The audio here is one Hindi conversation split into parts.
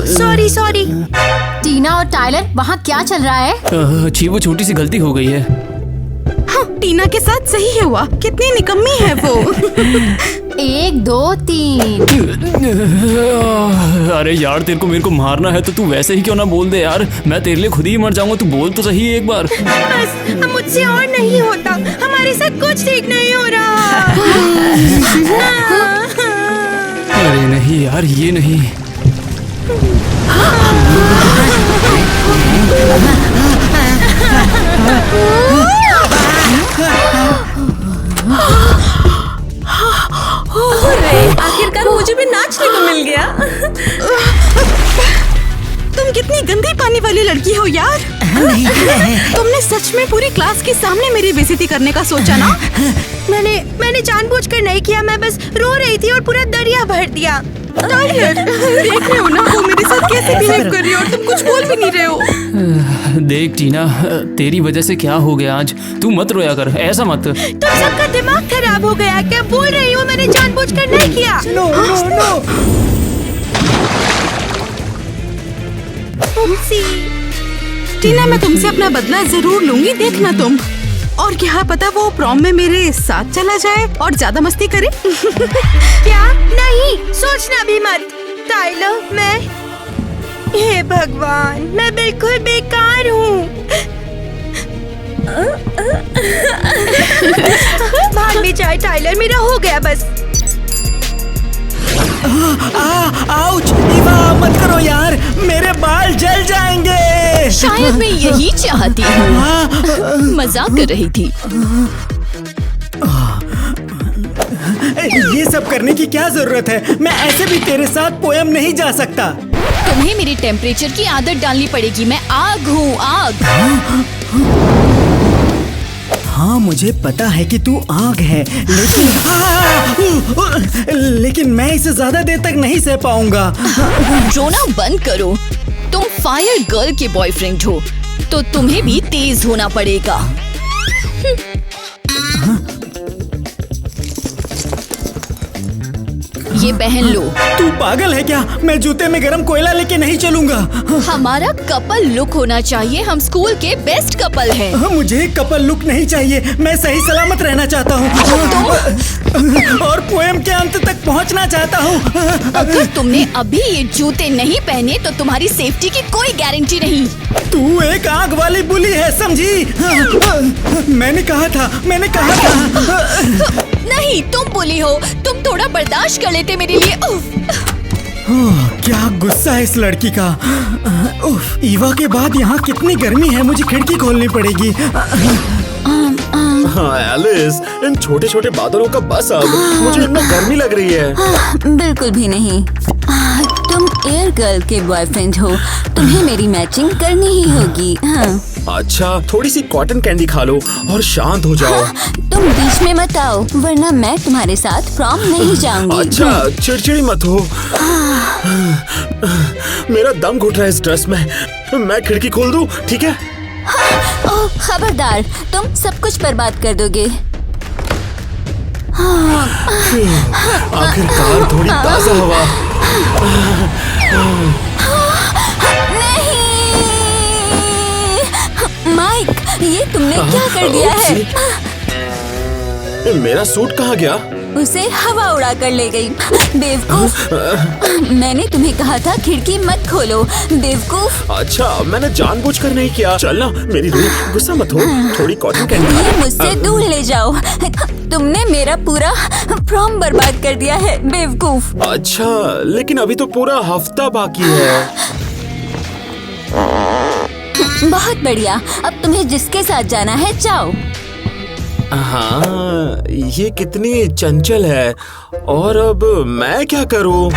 Sorry sorry. टीना और टाइलर, वहाँ क्या चल रहा है? अच्छी, वो छोटी सी गलती हो गई है। हाँ, टीना के साथ सही है हुआ। कितनी निकम्मी है वो। 1 2 3। अरे यार, तेरे को मेरे को मारना है तो तू वैसे ही क्यों ना बोल दे यार। मैं तेरे लिए खुद ही मर जाऊंगा, तू बोल तो सही एक बार। बस मुझसे और नहीं होता, हमारे साथ कुछ ठीक नहीं हो रहा। अरे नहीं यार, ये नहीं। आखिरकार मुझे भी नाचने को मिल गया। तुम कितनी गंदी पानी वाली लड़की हो यार। तुमने सच में पूरी क्लास के सामने मेरी बेइज्जती करने का सोचा ना? मैंने जानबूझकर नहीं किया, मैं बस रो रही थी और पूरा दरिया भर दिया। टाइलर, देख रहे हो ना वो मेरे साथ कैसे बिहेव कर रही है और तुम कुछ बोल भी नहीं रहे हो। देख टीना, तेरी वजह से क्या हो गया आज। तू मत रोया कर, ऐसा मत। तुम सबका दिमाग खराब हो गया। क्या बोल रही हो? मैंने जानबूझकर नहीं किया। No no no. टीना, मैं तुमसे अपना बदला जरूर लूंगी, देखना तुम। और क्या पता वो प्रॉम में मेरे साथ चला जाए और ज्यादा मस्ती करे। क्या? नहीं, सोचना भी मत। टाइलर, हे भगवान, मैं बिल्कुल बेकार हूँ। भाग भी जाए टाइलर, मेरा हो गया बस। आउच! ईवा, मत करो यार, मेरे बाल जल जाएंगे। शायद मैं यही चाहती हूँ। मजाक कर रही थी। ये सब करने की क्या जरूरत है? मैं ऐसे भी तेरे साथ पोएम नहीं जा सकता। तुम्हें मेरे टेम्परेचर की आदत डालनी पड़ेगी। मैं आग हूँ, आग। हाँ, मुझे पता है कि तू आग है, लेकिन मैं इसे ज्यादा देर तक नहीं सह पाऊंगा। रोना बंद करो। तुम फायर गर्ल के बॉयफ्रेंड हो, तो तुम्हें भी तेज होना पड़ेगा। ये पहन लो। तू पागल है क्या? मैं जूते में गरम कोयला लेके नहीं चलूंगा। हमारा कपल लुक होना चाहिए। हम स्कूल के बेस्ट कपल हैं। मुझे कपल लुक नहीं चाहिए, मैं सही सलामत रहना चाहता हूँ और पोएम के अंत तक पहुँचना चाहता हूँ। अगर तुमने अभी ये जूते नहीं पहने तो तुम्हारी सेफ्टी की कोई गारंटी नहीं। तू एक आग वाली बुली है, समझी? मैंने कहा था। नहीं, तुम बुली हो। तुम थोड़ा बर्दाश्त कर लेते मेरे लिए। क्या गुस्सा है इस लड़की का। ईवा के बाद यहाँ कितनी गर्मी है, मुझे खिड़की खोलनी पड़ेगी। हाँ एलिस, इन छोटे छोटे बादलों का बस अब। मुझे इतना गर्मी लग रही है। बिल्कुल भी नहीं। तुम एयर गर्ल के बॉयफ्रेंड हो, तुम्हें मेरी मैचिंग करनी ही होगी। हाँ। अच्छा, थोड़ी सी कॉटन कैंडी खा लो और शांत हो जाओ। तुम बीच में मत आओ, वरना मैं तुम्हारे साथ प्रॉम नहीं जाऊंगी। अच्छा, चिड़चिड़ी मत हो। मेरा दम घुट रहा है इस ड्रेस में। मैं खिड़की खोल दूं, ठीक है? ओह, खबरदार, तुम सब कुछ बर्बाद कर दोगे। आखिरकार थोड़ी ताजा हवा। नहीं, माइक, ये तुमने क्या कर दिया है? मेरा सूट कहाँ गया? उसे हवा उड़ा कर ले गई। बेवकूफ, मैंने तुम्हें कहा था खिड़की मत खोलो। बेवकूफ। अच्छा, मैंने जानबूझकर नहीं किया। चल ना मेरी रूह, गुस्सा मत हो। थोड़ी कॉटन कैंडी। ये मुझसे दूर ले जाओ। तुमने मेरा पूरा प्रॉम बर्बाद कर दिया है, बेवकूफ। अच्छा, लेकिन अभी तो पूरा हफ्ता बाकी है। बहुत बढ़िया, अब तुम्हें जिसके साथ जाना है जाओ। हाँ, ये कितनी चंचल है। और अब मैं क्या करूं?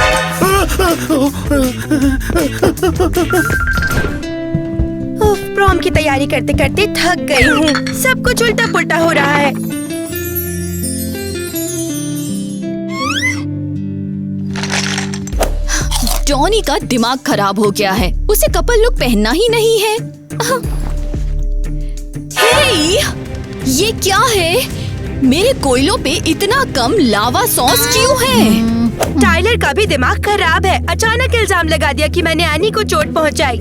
प्रॉम की तैयारी करते करते थक गई हूँ। सब कुछ उल्टा पुल्टा हो रहा है। जॉनी का दिमाग खराब हो गया है। उसे कपल लुक पहनना ही नहीं है। हे, ये क्या है? मेरे कोयलों पे इतना कम लावा सॉस क्यों है? टाइलर का भी दिमाग खराब है। अचानक इल्जाम लगा दिया कि मैंने एनी को चोट पहुंचाई।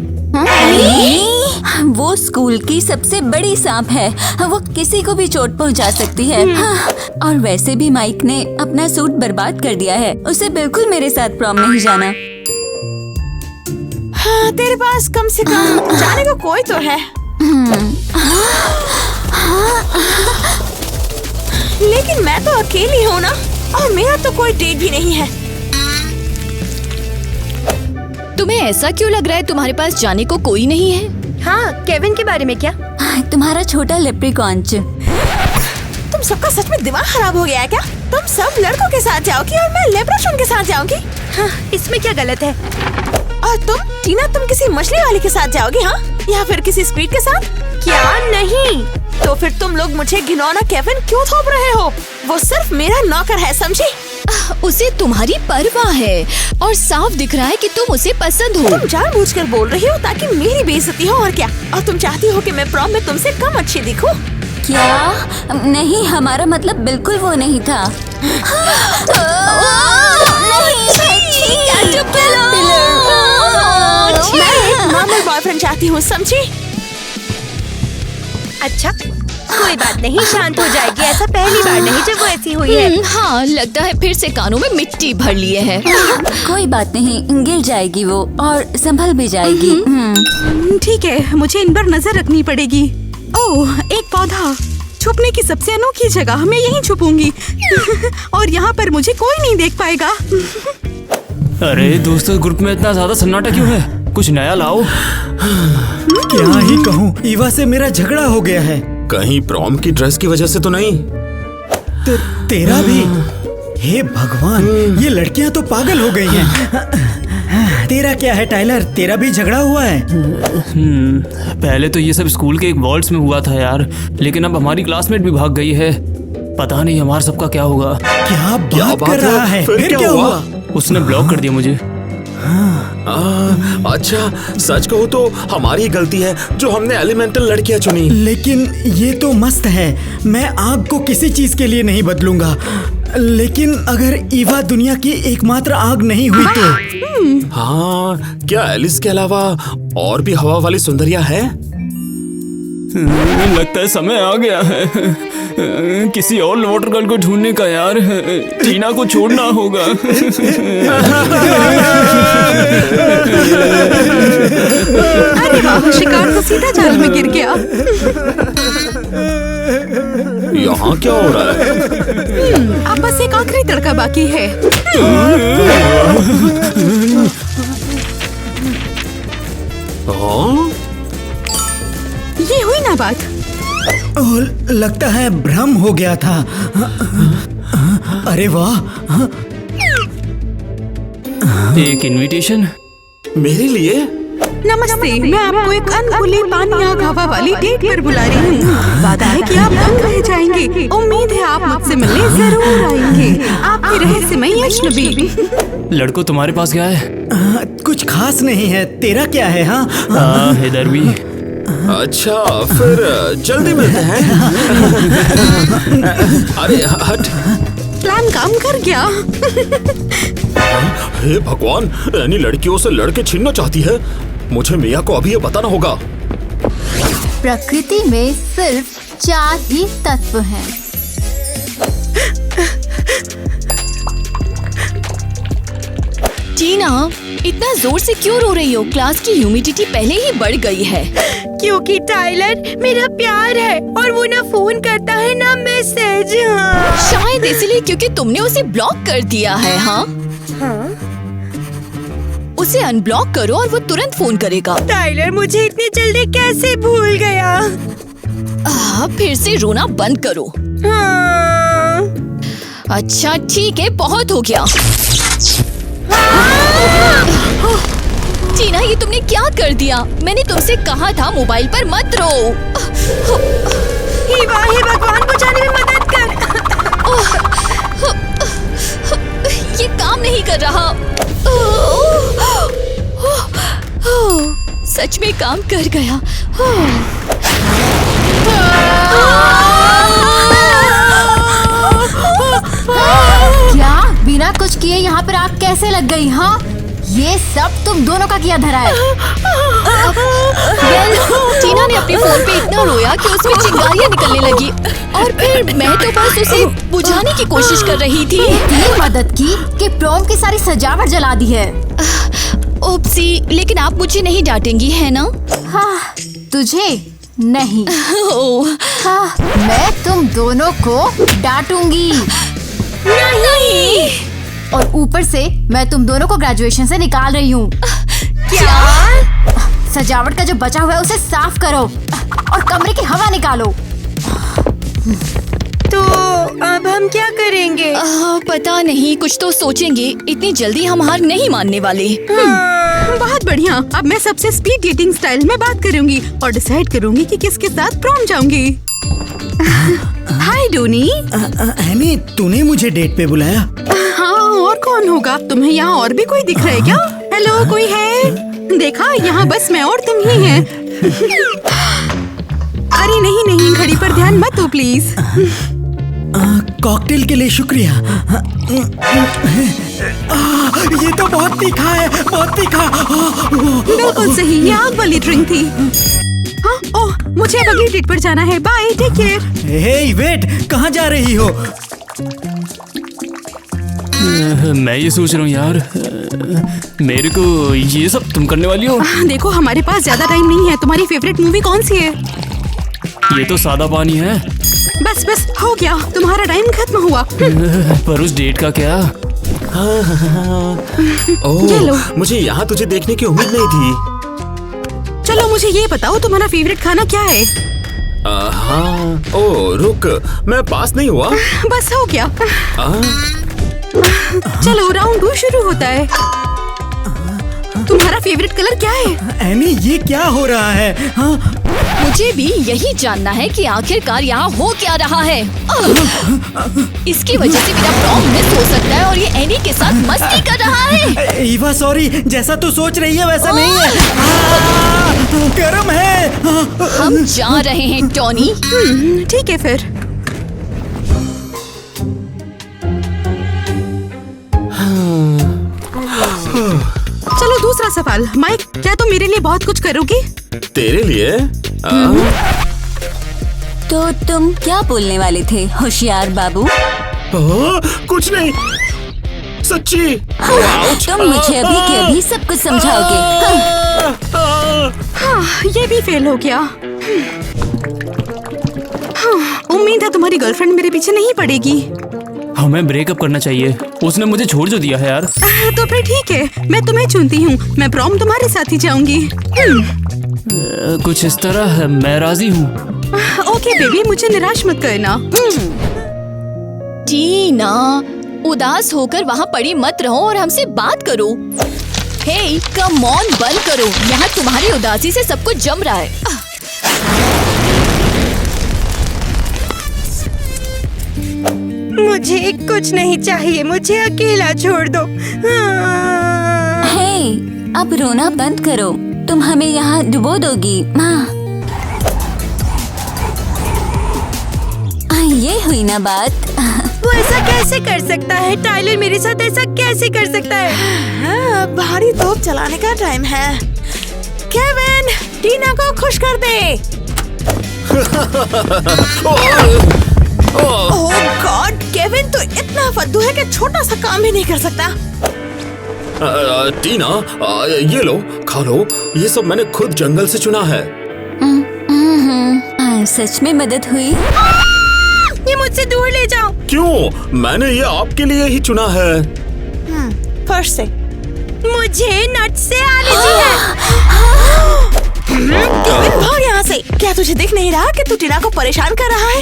वो स्कूल की सबसे बड़ी सांप है। वो किसी को भी चोट पहुंचा सकती है। और वैसे भी माइक ने अपना सूट बर्बाद कर दिया है। उसे बिल्कुल मेरे साथ प्रॉम नहीं जाना। हाँ, तेरे पास कम से कम जाने को कोई तो है। लेकिन मैं तो अकेली हूँ ना, और मेरा तो कोई डेट भी नहीं है। तुम्हें ऐसा क्यों लग रहा है तुम्हारे पास जाने को कोई नहीं है? हाँ, केविन के बारे में क्या? तुम्हारा छोटा लेप्रिकॉन्च। तुम सबका सच में दिमाग खराब हो गया है क्या? तुम सब लड़कों के साथ जाओगी और मैं लेप्रोशॉन के साथ जाऊंगी? हाँ, इसमें क्या गलत है? और तुम टीना, तुम किसी मछली वाले के साथ जाओगी? हाँ, या फिर किसी स्क्वीड के साथ? क्या नहीं? तो फिर तुम लोग मुझे घिनौना केविन क्यों थोप रहे हो? वो सिर्फ मेरा नौकर है, समझी? उसे तुम्हारी परवाह है और साफ दिख रहा है कि तुम उसे पसंद हो। तुम जानबूझकर बोल रही हो ताकि मेरी बेइज्जती हो, और क्या? और तुम चाहती हो कि मैं प्रॉम में तुमसे कम अच्छी दिखूं? क्या? नहीं, हमारा मतलब बिल्कुल वो नहीं था। मैं एक नॉर्मल बॉयफ्रेंड चाहती हूँ, समझी? अच्छा, कोई बात नहीं, शांत हो जाएगी। ऐसा पहली बार नहीं जब वो ऐसी हुई है। हाँ, लगता है फिर से कानों में मिट्टी भर लिए है। कोई बात नहीं, गिर जाएगी वो और संभल भी जाएगी। ठीक है, मुझे इन पर नजर रखनी पड़ेगी। ओह, एक पौधा। छुपने की सबसे अनोखी जगह, मैं यहीं छुपूंगी। और यहाँ पर मुझे कोई नहीं देख पाएगा। अरे दोस्तों, ग्रुप में इतना ज्यादा सन्नाटा क्यों है? कुछ नया लाओ। क्या ही कहूँ, ईवा से मेरा झगड़ा हो गया है। कहीं प्रॉम की ड्रेस की वजह से तो नहीं? तेरा भी? हे भगवान, ये लड़कियां तो पागल हो गई हैं। तेरा क्या है टाइलर, तेरा भी झगड़ा हुआ है? पहले तो ये सब स्कूल के एक वॉल्स में हुआ था यार, लेकिन अब हमारी क्लासमेट भी भाग गई है। पता नहीं हमारा सबका क्या होगा। क्या बात कर रहा है? फिर क्या हुआ? उसने ब्लॉक कर दिया मुझे। अच्छा, सच कहूँ तो हमारी गलती है जो हमने एलिमेंटल लड़कियां चुनी। लेकिन ये तो मस्त है। मैं आग को किसी चीज के लिए नहीं बदलूंगा। लेकिन अगर ईवा दुनिया की एकमात्र आग नहीं हुई तो? हाँ, क्या एलिस के अलावा और भी हवा वाली सुंदरियां हैं? लगता है समय आ गया है किसी और वाटर गर्ल को ढूंढने का यार। टीना को छोड़ना होगा। अरे वाह, शिकार तो सीधा जाल में गिर गया। यहाँ क्या हो रहा है? अब बस एक आखिरी तड़का बाकी है। हाँ? ये हुई ना बात। लगता है भ्रम हो गया था। अरे वाह, एक इनविटेशन मेरे लिए? नमस्ते, मैं आपको एक अनभुली पानी आग हवा वाली डेट पर बुला रही हूँ। वादा है कि आप दंग रह जाएंगे। उम्मीद है आप मुझसे मिलने जरूर आएंगे। आपके रहस्यमयी अजनबी। लड़को, तुम्हारे पास क्या है? कुछ खास नहीं है। तेरा क्या है? हाँ, इधर भी। अच्छा, फिर जल्दी मिलते हैं। अरे हट। प्लान काम कर गया। हे भगवान, एनी लड़कियों से लड़के छीनना चाहती है। मुझे मिया को अभी ये बताना होगा। प्रकृति में सिर्फ 4 ही तत्व हैं। टीना, इतना जोर से क्यों रो रही हो? क्लास की ह्यूमिडिटी पहले ही बढ़ गई है। क्योंकि टाइलर मेरा प्यार है और वो ना फोन करता है ना मैसेज। हाँ। शायद इसलिए क्योंकि तुमने उसे ब्लॉक कर दिया है। हाँ, उसे अनब्लॉक करो और वो तुरंत फोन करेगा। टाइलर मुझे इतनी जल्दी कैसे भूल गया? फिर से रोना बंद करो। हाँ। अच्छा ठीक है, बहुत हो गया। टीना, ये तुमने क्या कर दिया? मैंने तुमसे कहा था मोबाइल पर मत रो। हे भगवान, बचाने में मदद कर। ये काम नहीं कर रहा। सच में काम कर गया। क्या बिना कुछ जानबूझ किए यहाँ पर आग कैसे लग गई? हाँ, ये सब तुम दोनों का किया धरा है। टीना ने अपने फोन पे इतना रोया कि उसमें चिंगारियां निकलने लगी और फिर मैं तो बस उसे बुझाने की कोशिश कर रही थी। इतनी मदद की कि प्रॉम की सारी सजावट जला दी है। ओप्सी, लेकिन आप मुझे नहीं डांटेंगी, है ना? हाँ, तुझे नहीं। ओह, हाँ, मैं तुम दोनों को डांटूंगी। नहीं। और ऊपर से मैं तुम दोनों को ग्रेजुएशन से निकाल रही हूँ। क्या? सजावट का जो बचा हुआ है उसे साफ करो और कमरे की हवा निकालो। तो अब हम क्या करेंगे? पता नहीं, कुछ तो सोचेंगे। इतनी जल्दी हम हार नहीं मानने वाले। बहुत बढ़िया। अब मैं सबसे स्पीड डेटिंग स्टाइल में बात करूंगी और डिसाइड करूंगी कि किसके साथ प्रॉम जाऊंगी। हाय डोनी। एनी, तूने मुझे डेट पे बुलाया? हाँ, और कौन होगा? तुम्हें यहाँ और भी कोई दिख रहा है क्या? हेलो, कोई है? देखा, यहाँ बस मैं और तुम ही हैं। अरे नहीं नहीं, घड़ी पर ध्यान मत दो प्लीज। कॉकटेल के लिए शुक्रिया। ये तो बहुत तीखा है, बहुत तीखा। बिल्कुल सही, ये आग वाली ड्रिंक थी। हाँ, ओह, मुझे अब अगली डेट पर जाना है। Bye, take care. Hey wait, कहाँ जा रही हो? मैं ये सोच रहा हूँ यार, मेरे को ये सब तुम करने वाली हो? देखो, हमारे पास ज्यादा टाइम नहीं है। तुम्हारी फेवरेट मूवी कौन सी है? ये तो सादा पानी है। बस बस, हो गया, तुम्हारा टाइम खत्म हुआ। पर उस डेट का क्या? ये लो। ओह, मुझे यहाँ तुझे देखने की उम्मीद नहीं थी। चलो मुझे ये बताओ, तुम्हारा फेवरेट खाना क्या है? हाँ, ओह रुक, मैं पास नहीं हुआ। बस हो गया। हाँ? चलो, राउंड 2 शुरू होता है। तुम्हारा फेवरेट कलर क्या है? एनी, ये क्या हो रहा है? हाँ, मुझे भी यही जानना है कि आखिरकार यहाँ हो क्या रहा है। इसकी वजह से मेरा प्रॉम मिस हो सकता है और ये एनी के साथ मस्ती कर रहा है। ईवा सॉरी, जैसा तू सोच रही है वैसा नहीं है। गरम है। हम जा रहे हैं टॉनी। ठीक है फिर। चलो, दूसरा सवाल। माइक, क्या तुम मेरे लिए बहुत कुछ करोगी? तेरे लिए? तो तुम क्या बोलने वाले थे होशियार बाबू? कुछ नहीं, सच्ची। तुम मुझे अभी के अभी सब कुछ समझाओगे। हाँ, ये भी फेल हो गया। हाँ, उम्मीद है तुम्हारी गर्लफ्रेंड मेरे पीछे नहीं पड़ेगी। हमें ब्रेकअप करना चाहिए। उसने मुझे छोड़ जो दिया है यार। तो फिर ठीक है, मैं तुम्हें चुनती हूँ। मैं प्रॉम तुम्हारे साथ ही जाऊंगी। कुछ इस तरह। मैं राजी हूँ। ओके बेबी, मुझे निराश मत करना। टीना, उदास होकर वहाँ पड़ी मत रहो और हमसे बात करो। हे, कम ऑन, बंद करो। यहाँ तुम्हारी उदासी से सब कुछ जम रहा है। मुझे कुछ नहीं चाहिए, मुझे अकेला छोड़ दो। हे, अब रोना बंद करो। तुम हमें यहाँ डुबो दोगी। ये हुई ना बात। वो ऐसा कैसे कर सकता है? टाइलर मेरे साथ ऐसा कैसे कर सकता है? हाँ, भारी तोप चलाने का टाइम है। केविन, टीना को खुश कर दे। ओह गॉड, केविन तो इतना फद्दू है कि छोटा सा काम भी नहीं कर सकता। टीना, ये लो, खा लो। ये सब मैंने खुद जंगल से चुना है। सच में मदद हुई। ये मुझसे दूर ले जाओ। क्यों? मैंने ये आपके लिए ही चुना है। फर्स्ट से मुझे नट से एलर्जी है। केविन, भाग यहाँ से। क्या तुझे दिख नहीं रहा कि तू टीना को परेशान कर रहा है?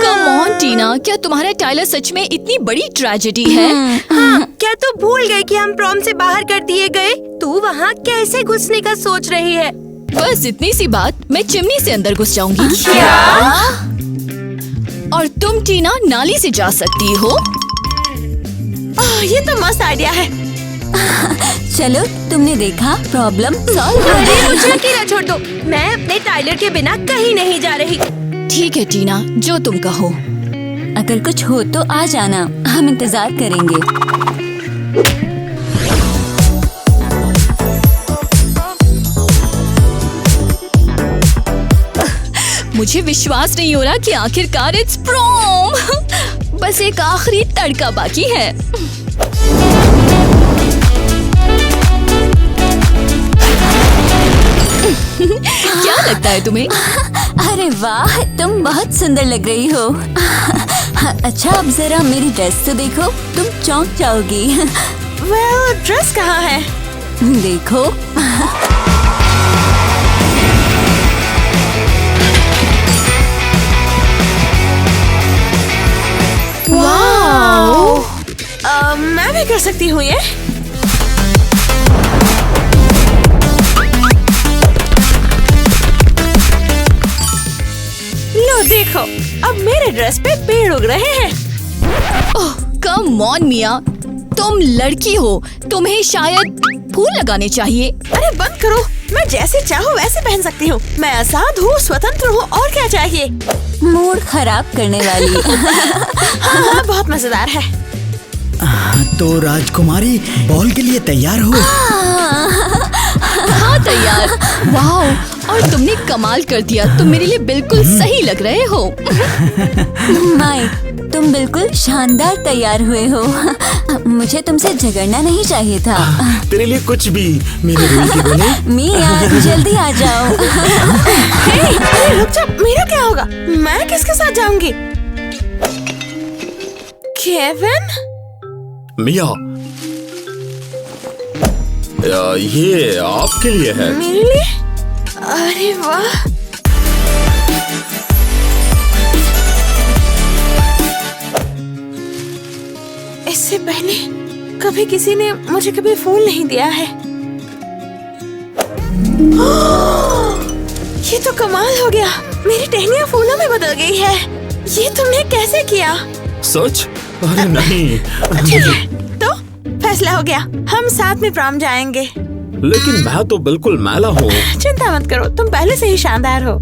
कम ऑन टीना, क्या तुम्हारा टाइलर सच में इतनी बड़ी ट्रेजेडी है? हाँ, क्या तू भूल गए कि हम प्रॉम से बाहर कर दिए गए? तू वहाँ कैसे घुसने का सोच रही है? बस इतनी सी बात, मैं चिमनी से अंदर घुस जाऊंगी। क्या? और तुम टीना नाली से जा सकती हो। ये तो मस्त आइडिया है। चलो, तुमने देखा, प्रॉब्लम सॉल्व हो अरे गई। मुझे अकेला छोड़ दो। मैं अपने टाइलर के बिना कहीं नहीं जा रही। ठीक है टीना, जो तुम कहो। अगर कुछ हो तो आ जाना, हम इंतजार करेंगे। मुझे विश्वास नहीं हो रहा कि आखिरकार इट्स प्रॉम। बस एक आखिरी तड़का बाकी है। क्या लगता है तुम्हें? अरे वाह, तुम बहुत सुंदर लग रही हो। अच्छा, अब जरा मेरी ड्रेस तो देखो, तुम चौंक जाओगी। ड्रेस कहाँ है? देखो। वाओ! मैं भी कर सकती हूँ ये। लो देखो, अब मेरे ड्रेस पे पेड़ उग रहे हैं। ओह, कम ऑन मिया, तुम लड़की हो, तुम्हें शायद फूल लगाने चाहिए। अरे बंद करो, मैं जैसे चाहूँ वैसे पहन सकती हूँ। मैं आजाद हूँ, स्वतंत्र हूँ, और क्या चाहिए? मूड खराब करने वाली। हाँ, बहुत मजेदार है। तो राजकुमारी, बॉल के लिए तैयार हो? हाँ तैयार। वाओ, और तुमने कमाल कर दिया। तुम मेरे लिए बिल्कुल सही लग रहे हो। माइक, तुम बिल्कुल शानदार तैयार हुए हो। मुझे तुमसे झगड़ना नहीं चाहिए था। तेरे लिए कुछ भी, मेरे रूही के गोले। मिया, जल्दी आ जाओ। अरे रुक जा, मेरा क्या होगा? मैं किसके साथ जाऊंगी? केविन? मिया, ये आपके लिए है। मेरे लिए? अरे वाह! इससे पहले कभी किसी ने मुझे कभी फूल नहीं दिया है। ये तो कमाल हो गया, मेरी टहनियाँ फूलों में बदल गई है। ये तुमने कैसे किया? सच? अरे नहीं। ठीक है, तो फैसला हो गया, हम साथ में प्रॉम जाएंगे। लेकिन मैं तो बिल्कुल मैला हूँ। चिंता मत करो, तुम पहले से ही शानदार हो।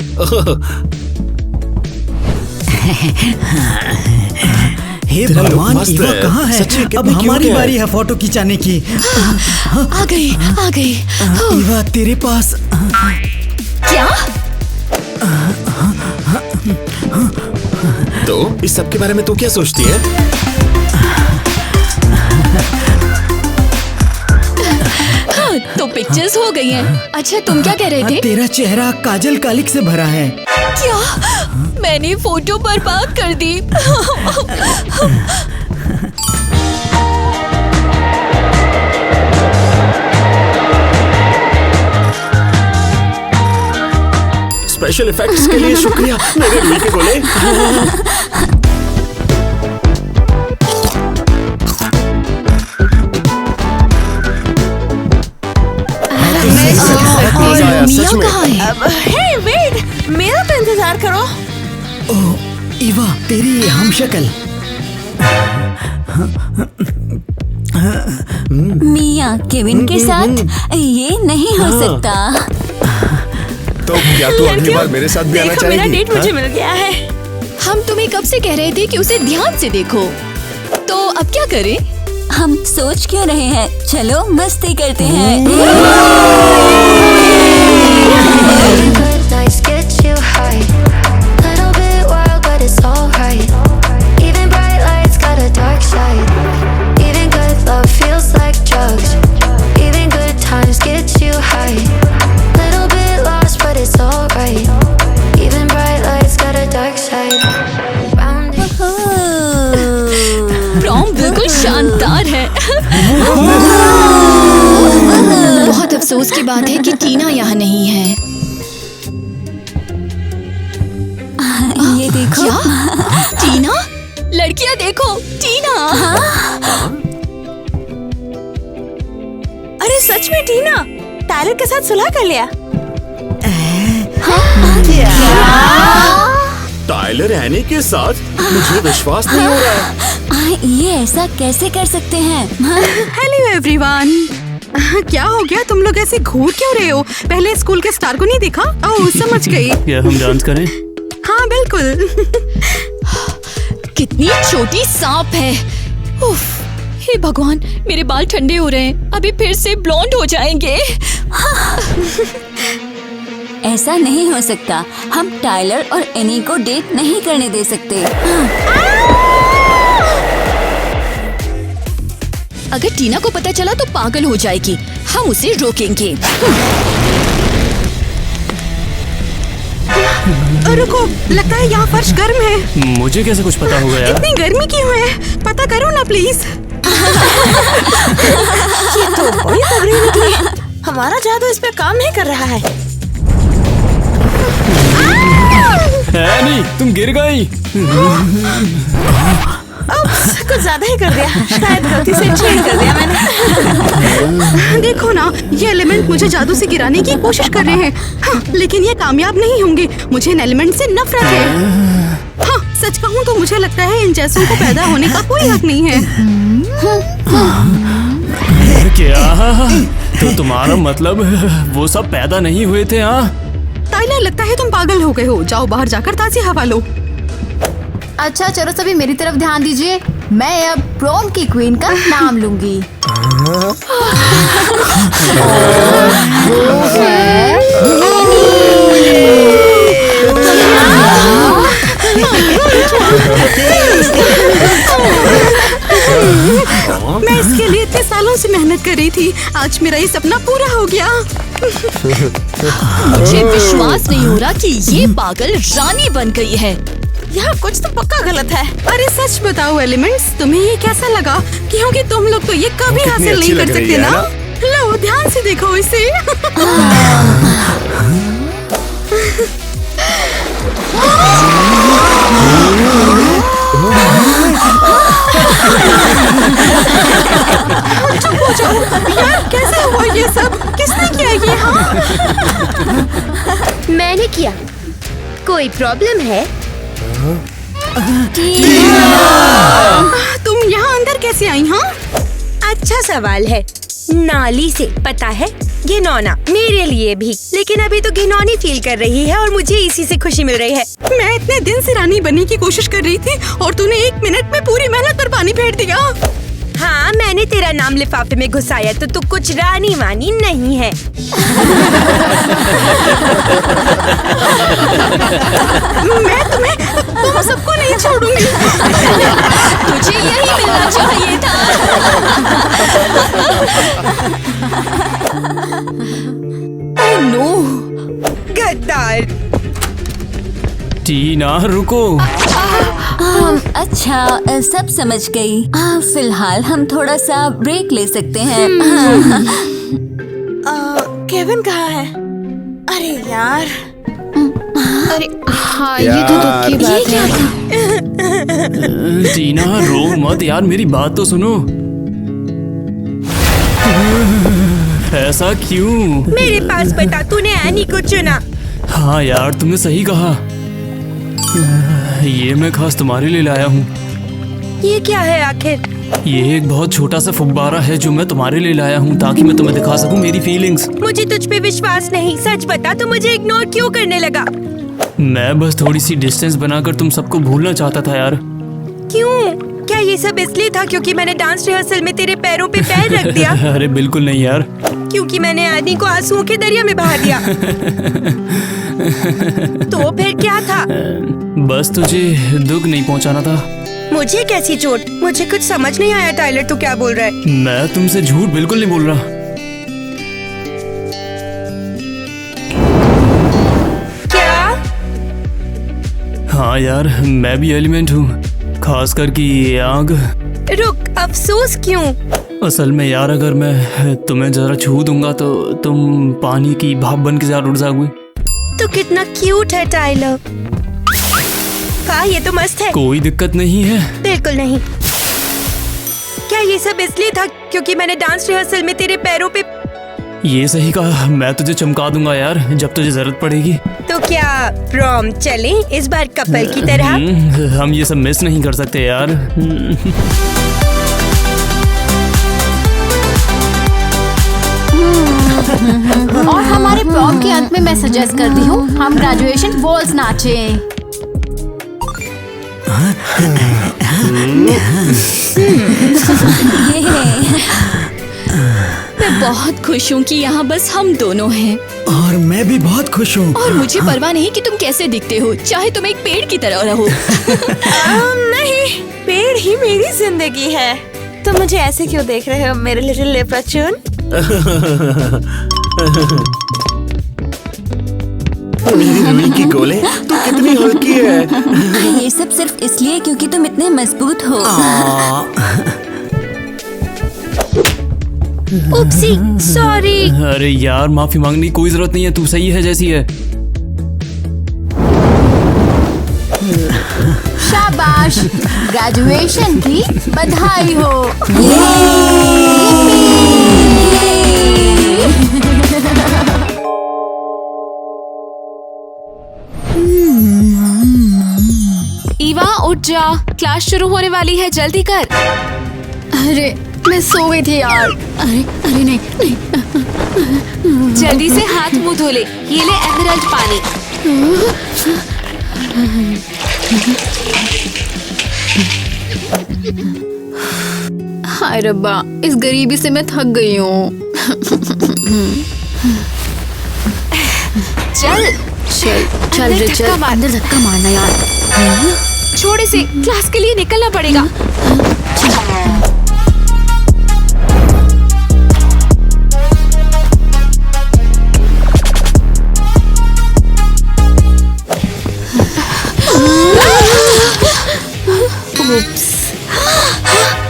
हे तेरा look भगवान, मस्त ईवा है। कहाँ है? सच्ची, कितनी अब cute हमारी है। बारी है फोटो खिंचाने की। आ गई, आ गई। ईवा, तेरे पास क्या? तो इस सब के बारे में तू क्या सोचती है? हाँ, तो पिक्चर्स हो गई हैं। अच्छा, तुम क्या कह रहे थे? तेरा चेहरा काजल कालिक से भरा है। क्या? मैंने फोटो बर्बाद कर दी। स्पेशल इफेक्ट्स के लिए शुक्रिया मेरे रूही के गोले। मजा आया, सच में। कहाँ है? अब हे वेट, मेरा तो इंतजार करो। ओह ईवा, तेरी हमशक्ल। मिया, केविन के साथ ये नहीं हो सकता। तो क्या तू अगली बार मेरे साथ भी आना देखो, मेरा चाहेगी? डेट मुझे मिल गया है। हम तुम्हें कब से कह रहे थे कि उसे ध्यान से देखो। तो अब क्या करें? हम सोच क्यों रहे हैं, चलो मस्ती करते हैं। Good nights get you high. Little bit wild, but it's alright. Even bright lights got a dark side. Even good love feels like drugs. Even good times get you high. Little bit lost, but it's alright. Even bright lights got a dark side. Round it. Prom बिल्कुल शानदार है। बहुत अफसोस की बात है कि टीना यहाँ नहीं है। ये देखो। क्या? टीना? लड़कियाँ देखो, टीना। अरे सच में टीना, टायलर के साथ सुलह कर लिया। टाइलर एनी के साथ? मुझे विश्वास नहीं हो रहा। ये ऐसा कैसे कर सकते हैं? हाँ? Hello everyone. क्या हो गया, तुम लोग ऐसे घूर क्यों रहे हो? पहले स्कूल के स्टार को नहीं देखा? ओह, समझ गई। क्या हम डांस करें? हाँ बिल्कुल। कितनी छोटी सांप है। उफ, हे भगवान, मेरे बाल ठंडे हो रहे हैं, अभी फिर से ब्लॉन्ड हो जाएंगे। ऐसा नहीं हो सकता। हम टाइलर और एनी को डेट नहीं करने दे सकते। अगर टीना को पता चला तो पागल हो जाएगी। हम उसे रोकेंगे। रुको, लगता है यहाँ फर्श गर्म है। मुझे कैसे कुछ पता होगा यार? इतनी गर्मी क्यों है? पता करो ना प्लीज। ये तो बड़ी तगड़ी निकली। हमारा जादू इस पे काम नहीं कर रहा है। एनी, तुम गिर गई। कुछ ज्यादा ही कर दिया, शायद गलती से छेड़ कर दिया मैंने। देखो ना, ये एलिमेंट मुझे जादू से गिराने की कोशिश कर रहे हैं। हाँ, लेकिन ये कामयाब नहीं होंगे। मुझे इन एलिमेंट से नफरत है। हाँ, सच कहूँ तो मुझे लगता है इन जैसों को पैदा होने का कोई हक नहीं है। क्या? तो तुम्हारा मतलब वो सब पैदा नहीं हुए थे? हाँ, टाइलर, लगता है तुम पागल हो गए हो। जाओ बाहर जाकर ताजी हवा लो। अच्छा चलो सभी मेरी तरफ ध्यान दीजिए। मैं अब प्रॉम की क्वीन का नाम लूंगी। मैं इसके लिए इतने सालों से मेहनत कर रही थी। आज मेरा ये सपना पूरा हो गया। मुझे विश्वास नहीं हो रहा कि ये पागल रानी बन गई है। यहाँ कुछ तो पक्का गलत है। अरे सच बताओ एलिमेंट्स, तुम्हें ये कैसा लगा? क्योंकि तुम लोग तो ये कभी हासिल नहीं कर सकते ना। लो ध्यान से देखो इसे। चुप हो जाओ यार, कैसे हुआ ये सब? किसने किया ये? हाँ, मैंने किया। कोई प्रॉब्लम है? तुम यहाँ अंदर कैसे आई? हाँ, अच्छा सवाल है। नाली से, पता है, घिनौना मेरे लिए भी। लेकिन अभी तो घिनौनी फील कर रही है और मुझे इसी से खुशी मिल रही है। मैं इतने दिन से रानी बनने की कोशिश कर रही थी और तूने 1 मिनट में पूरी मेहनत पर पानी फेर दिया। हाँ, मैंने तेरा नाम लिफाफे में घुसाया तो तू कुछ रानी वानी नहीं है। मैं तुम सबको नहीं छोड़ूंगी। तुझे यही मिलना चाहिए था। ओह नो, गद्दार। टीना रुको। अच्छा, सब समझ गई। फिलहाल हम थोड़ा सा ब्रेक ले सकते हैं। केविन कहाँ है? अरे यार, अरे हाँ, ये तो दुख की बात है। टीना रो मत यार, मेरी बात तो सुनो। ऐसा क्यों? मेरे पास बता, तूने एनी को चुना। हाँ यार, तुमने सही कहा। ये मैं खास तुम्हारे लिए लाया हूँ। ये क्या है आखिर? ये एक बहुत छोटा सा फुब्बारा है जो मैं तुम्हारे लिए लाया हूँ ताकि मैं तुम्हें दिखा सकूँ मेरी फीलिंग्स। मुझे तुझ पे विश्वास नहीं। सच बता, तो मुझे इग्नोर क्यों करने लगा? मैं बस थोड़ी सी डिस्टेंस बनाकर तुम सबको भूलना चाहता था यार। क्यों? क्या ये सब इसलिए था क्योंकि मैंने डांस रिहर्सल में तेरे पैरों पे पैर रख दिया? अरे बिल्कुल नहीं यार। क्योंकि मैंने एनी को आंसुओं के दरिया में बहा दिया? तो फिर क्या था? बस तुझे दुख नहीं पहुंचाना था। मुझे कैसी चोट? मुझे कुछ समझ नहीं आया। टाइलर, तू क्या बोल रहा है? मैं तुमसे झूठ बिल्कुल नहीं बोल रहा। क्या? हाँ यार, मैं भी एलिमेंट हूँ, खासकर कि ये आग। रुक, अफसोस क्यों? असल में यार, अगर मैं तुम्हें जरा छू दूंगा तो तुम पानी की भाप बन के ज़्यादा उड़ जाओगी। तो कितना क्यूट है टाइलर। हाँ, ये तो मस्त है। कोई दिक्कत नहीं है। बिल्कुल नहीं। क्या ये सब इसलिए था क्योंकि मैंने डांस रिहर्सल में तेरे पैरों पे? ये सही कहा, मैं तुझे चमका दूंगा यार जब तुझे जरूरत पड़ेगी। तो क्या प्रॉम चले इस बार कपल की तरह? हम ये सब मिस नहीं कर सकते यार। और हमारे प्रॉम के अंत में मैं सजेस्ट करती हूँ हम ग्रेजुएशन वॉल्स नाचें। मैं बहुत खुश हूँ कि यहाँ बस हम दोनों हैं। और मैं भी बहुत खुश हूँ। और मुझे परवाह नहीं कि तुम कैसे दिखते हो, चाहे तुम एक पेड़ की तरह रहो। नहीं, पेड़ ही मेरी जिंदगी है। तुम मुझे ऐसे क्यों देख रहे हो मेरे लिटिल लेप्रचून? मेरी रूही की गोले तो कितनी हल्की है। ये सब सिर्फ इसलिए क्योंकि तुम इतने मजबूत हो। उप्सी, सॉरी। अरे यार, माफी मांगने की कोई जरूरत नहीं है, तू सही है जैसी है। शाबाश, ग्रेजुएशन की बधाई हो। ईवा उठ जा, क्लास शुरू होने वाली है, जल्दी कर। अरे मैं सो गई थी यार। अरे नहीं नहीं। जल्दी से हाथ मुंह धो ले, ये ले एमरल्ड पानी। हाय रब्बा, इस गरीबी से मैं थक गई हूँ। चल चल रे चल, अंदर धक्का मारना यार। छोड़ इसे, क्लास के लिए निकलना पड़ेगा।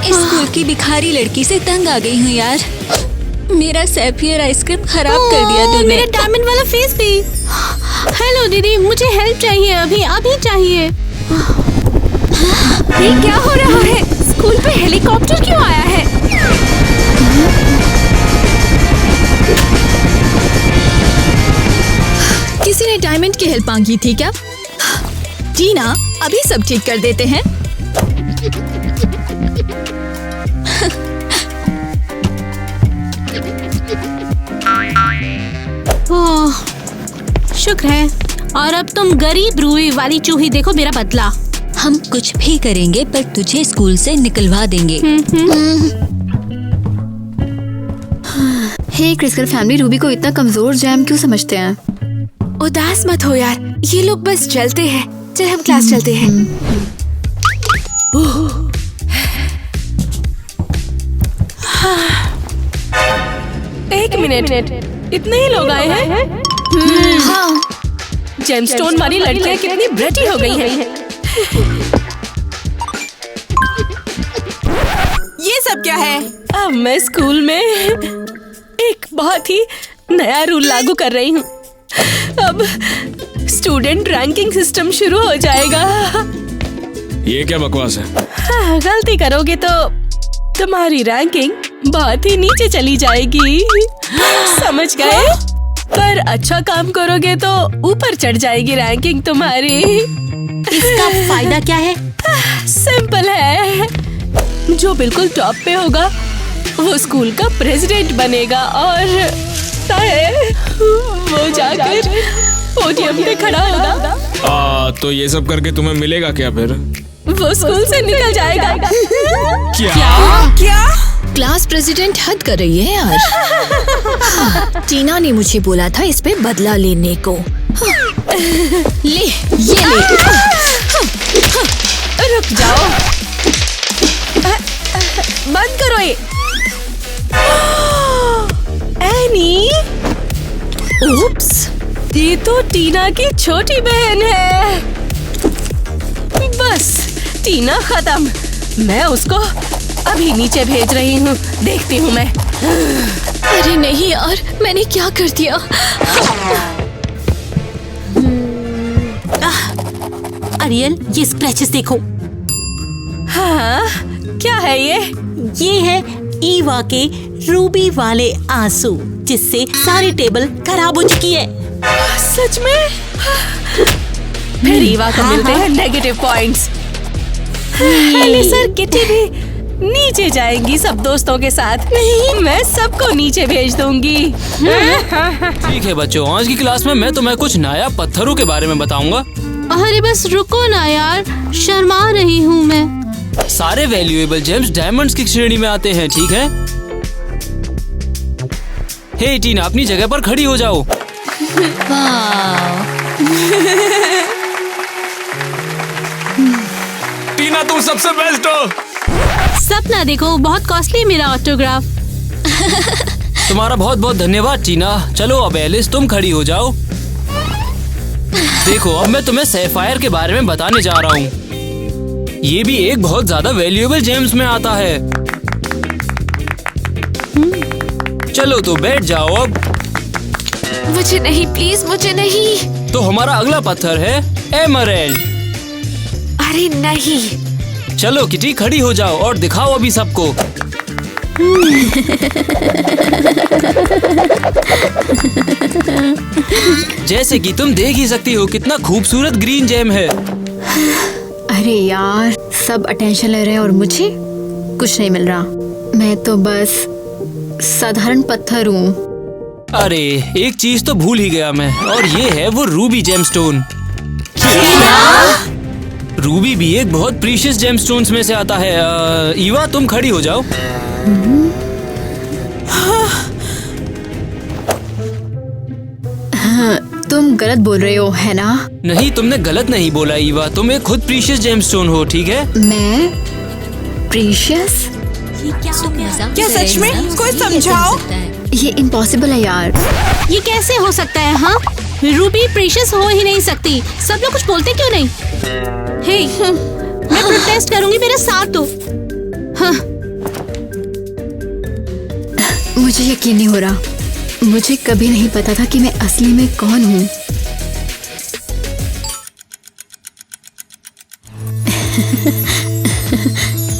इस स्कूल की भिखारी लड़की से तंग आ गई हूँ यार। मेरा सैफियर आइसक्रीम खराब कर दिया तूने। मेरा डायमंड वाला फेस भी। हेलो दीदी, मुझे हेल्प चाहिए, अभी चाहिए। ये क्या हो रहा है? स्कूल पे हेलीकॉप्टर क्यों आया है? किसी ने डायमंड की हेल्प मांगी थी क्या? टीना, अभी सब ठीक कर देते हैं। ओह, शुक्र है। और अब तुम गरीब रूही वाली चूही देखो मेरा बदला। हम कुछ भी करेंगे पर तुझे स्कूल से निकलवा देंगे। हे क्रिस्कल फैमिली, रूबी को इतना कमजोर जैम क्यों समझते हैं? उदास मत हो यार, ये लोग बस जलते हैं। चल हम क्लास चलते हैं। एक मिनट, इतने ही लोग आए हैं? हाँ, जेमस्टोन वाली लड़कियां कितनी ब्रेटी हो गई हैं। ये सब क्या है? अब मैं स्कूल में एक बहुत ही नया रूल लागू कर रही हूँ। अब स्टूडेंट रैंकिंग सिस्टम शुरू हो जाएगा। ये क्या बकवास है? हाँ, गलती करोगे तो तुम्हारी रैंकिंग बहुत ही नीचे चली जाएगी, समझ गए? पर अच्छा काम करोगे तो ऊपर चढ़ जाएगी रैंकिंग तुम्हारी। इसका फायदा क्या है? सिंपल है, जो बिल्कुल टॉप पे होगा वो स्कूल का प्रेसिडेंट बनेगा और वो जाकर पोडियम पे खड़ा होगा। तो ये सब करके तुम्हें मिलेगा क्या फिर? वो स्कूल से निकल जाएगा। क्या? क्लास प्रेसिडेंट हद कर रही है यार। टीना ने मुझे बोला था इस पे बदला लेने को। ले, ये ले। रुक जाओ, बंद करो ये। एनी, उप्स, ये तो टीना की छोटी बहन है। बस टीना खत्म। मैं उसको अभी नीचे भेज रही हूँ, देखती हूँ मैं। अरे नहीं यार, मैंने क्या कर दिया? अरियल, ये स्क्रैचेस देखो। हाँ, क्या है ये? ये है ईवा के रूबी वाले आंसू, जिससे सारी टेबल खराब हो चुकी है। सच में? फिर ईवा को मिलते हैं नेगेटिव पॉइंट्स। सर, किटी भी नीचे जाएंगी सब दोस्तों के साथ। नहीं, मैं सबको नीचे भेज दूंगी। ठीक है बच्चों, आज की क्लास में मैं तुम्हें कुछ नायाब पत्थरों के बारे में बताऊंगा। अरे बस रुको ना यार, शर्मा रही हूँ मैं। सारे वैल्यूएबल जेम्स डायमंड्स की श्रेणी में आते हैं, ठीक है? हे टीना, अपनी जगह पर खड़ी हो जाओ। टीना तुम सबसे बेस्ट हो। सपना देखो, बहुत कॉस्टली मेरा ऑटोग्राफ। तुम्हारा बहुत बहुत धन्यवाद टीना। चलो अब एलिस तुम खड़ी हो जाओ। देखो अब मैं तुम्हें सैफायर के बारे में बताने जा रहा हूँ। ये भी एक बहुत ज्यादा वैल्यूएबल जेम्स में आता है। चलो तो बैठ जाओ अब। मुझे नहीं, प्लीज मुझे नहीं। तो हमारा अगला पत्थर है एमरेल्ड। अरे नहीं। चलो किटी खड़ी हो जाओ और दिखाओ अभी सबको। जैसे कि तुम देख ही सकती हो कितना खूबसूरत ग्रीन जेम है। अरे यार, सब अटेंशन ले रहे हैं और मुझे कुछ नहीं मिल रहा। मैं तो बस साधारण पत्थर हूँ। अरे एक चीज तो भूल ही गया मैं, और ये है वो रूबी जेमस्टोन। रूबी भी एक बहुत प्रीशियस जेमस्टोन्स में से आता है। ईवा तुम खड़ी हो जाओ। तुम गलत बोल रहे हो, है ना? नहीं, तुमने गलत नहीं बोला ईवा, तुम एक खुद प्रीशियस जेमस्टोन हो, ठीक है? मैं प्रीशियस? क्या सच में? कोई समझाओ। ये इम्पॉसिबल है यार। ये कैसे हो सकता है? हाँ, रूबी प्रीशियस हो ही नहीं सकती। सब लोग कुछ बोलते क्यों नहीं? हे, मैं प्रोटेस्ट करूंगी, मेरा साथ दो। हाँ। मुझे यकीन नहीं हो रहा। मुझे कभी नहीं पता था कि मैं असली में कौन हूँ।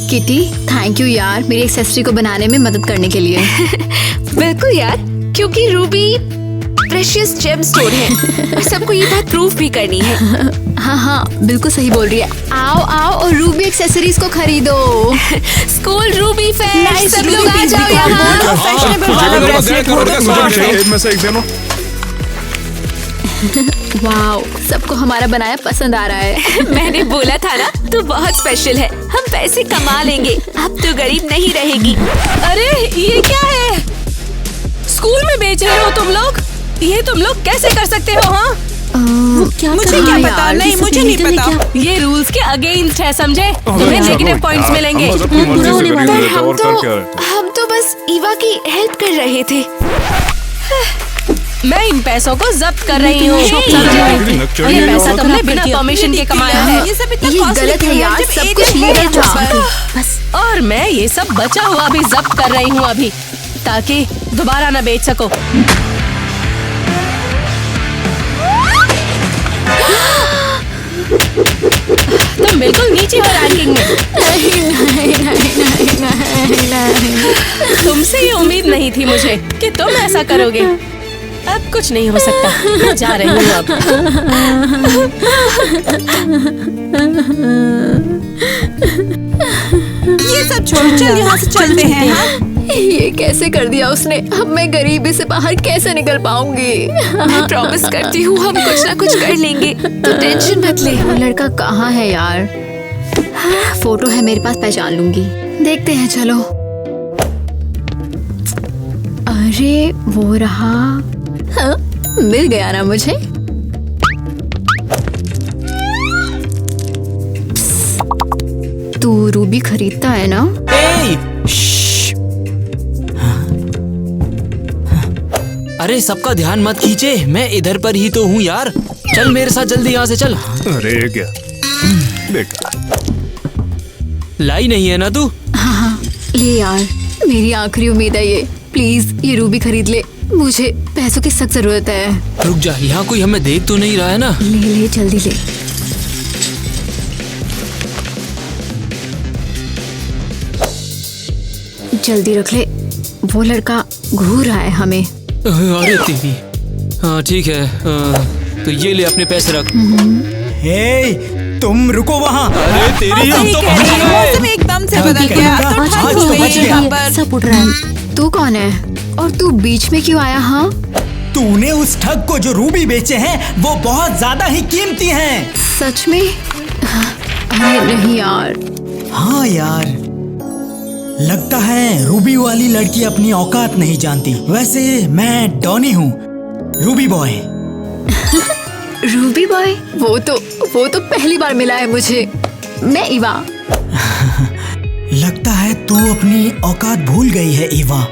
किटी, थैंक यू यार मेरी एक्सेसरी को बनाने में मदद करने के लिए। बिल्कुल यार, क्योंकि रूबी प्रेशियस जेमस्टोन है और सबको ये बात प्रूफ भी करनी है। हाँ हाँ, बिल्कुल सही बोल रही है। आओ आओ और रूबी एक्सेसरीज को खरीदो। स्कूल रूबी फेस्ट, सब लोग आ जाओ यहाँ। वाओ, सबको हमारा बनाया पसंद आ रहा है। मैंने बोला था ना, तू बहुत स्पेशल है। हम पैसे कमा लेंगे, अब तो गरीब नहीं रहेगी। अरे ये क्या है? स्कूल में बेच रहे हो तुम लोग? ये तुम लोग कैसे कर सकते हो? हाँ, मुझे क्या पता? नहीं, मुझे नहीं पता। ये रूल्स के अगेंस्ट है, समझे? तुम्हें नेगेटिव पॉइंट्स मिलेंगे। हम तो बस ईवा की हेल्प कर रहे थे। मैं इन पैसों को जब्त कर रही हूँ। ये पैसा तुमने बिना परमिशन के कमाया है। ये सब इतना ये costly गलत है क्यों यार, जब सब एक कुछ ही मेरा है था। बस। और मैं ये सब बचा हुआ भी जब्त कर रही हूँ अभी, ताकि दोबारा न बेच सको। तुम बिल्कुल नीचे हो रैंकिंग में। तुमसे ये उम्मीद नहीं थी मुझे कि तुम ऐसा करोगे। अब कुछ नहीं हो सकता, मैं जा रही हूँ अब। ये सब छोड़, चल यहाँ से चलते हैं। हाँ? ये कैसे कर दिया उसने? अब मैं गरीबी से बाहर कैसे निकल पाऊंगी? मैं प्रॉमिस करती हूँ हम कुछ ना कुछ कर लेंगे, तो टेंशन मत ले। वो लड़का कहाँ है यार? फोटो है मेरे पास, पहचान लूंगी। देखते हैं, चलो। अरे वो रहा। हाँ, मिल गया ना मुझे। तू रूबी खरीदता है ना? अरे सबका ध्यान मत खींचे, मैं इधर पर ही तो हूँ यार। चल मेरे साथ जल्दी यहाँ से चल। अरे क्या बेटा, लाई नहीं है ना तू? हाँ हाँ, ले यार, मेरी आखिरी उम्मीद है ये। प्लीज ये रूबी खरीद ले, मुझे पैसों की सख्त जरूरत है। रुक जा, यहाँ कोई हमें देख तो नहीं रहा है ना? ले ले, जल्दी ले। जल्दी रख ले, वो लड़का घूर रहा है हमें। अरे तेरी। हाँ ठीक है, तो ये ले अपने पैसे रख। हे, तुम रुको वहाँ। अरे तेरी, हम तो पहुंच गए। मौसम एकदम से बदल गया। अब तो ठंड हो गई है यहाँ पर। सब उड़ रहा है। तू कौन है और तू बीच में क्यों आया? हाँ, तूने उस ठग को जो रूबी बेचे हैं वो बहुत ज्यादा ही कीमती हैं। सच में? अरे नहीं यार। हाँ यार, लगता है रूबी वाली लड़की अपनी औकात नहीं जानती। वैसे मैं डॉनी हूँ, रूबी बॉय। Ruby boy? वो तो पहली बार मिला है मुझे। मैं ईवा। लगता है तू अपनी औकात भूल गई है ईवा।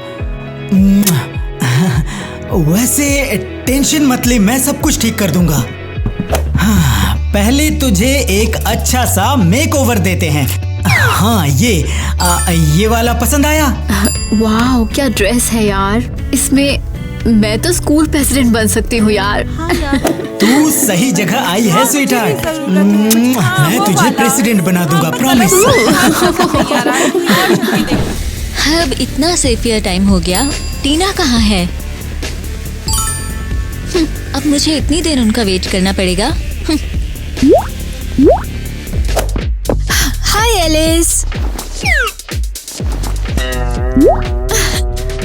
वैसे टेंशन मत ले, मैं सब कुछ ठीक कर दूंगा। हाँ, पहले तुझे एक अच्छा सा मेकओवर देते हैं। हाँ, ये वाला पसंद आया? वाह, क्या ड्रेस है यार। इसमें मैं तो स्कूल प्रेसिडेंट बन सकती हूँ यार। तू सही जगह आई है स्वीटहार्ट। मैं तुझे प्रेसिडेंट बना दूंगा, प्रॉमिस। अब इतना सेफियर टाइम हो गया, टीना कहाँ है? अब मुझे इतनी देर उनका वेट करना पड़ेगा। हाय एलिस।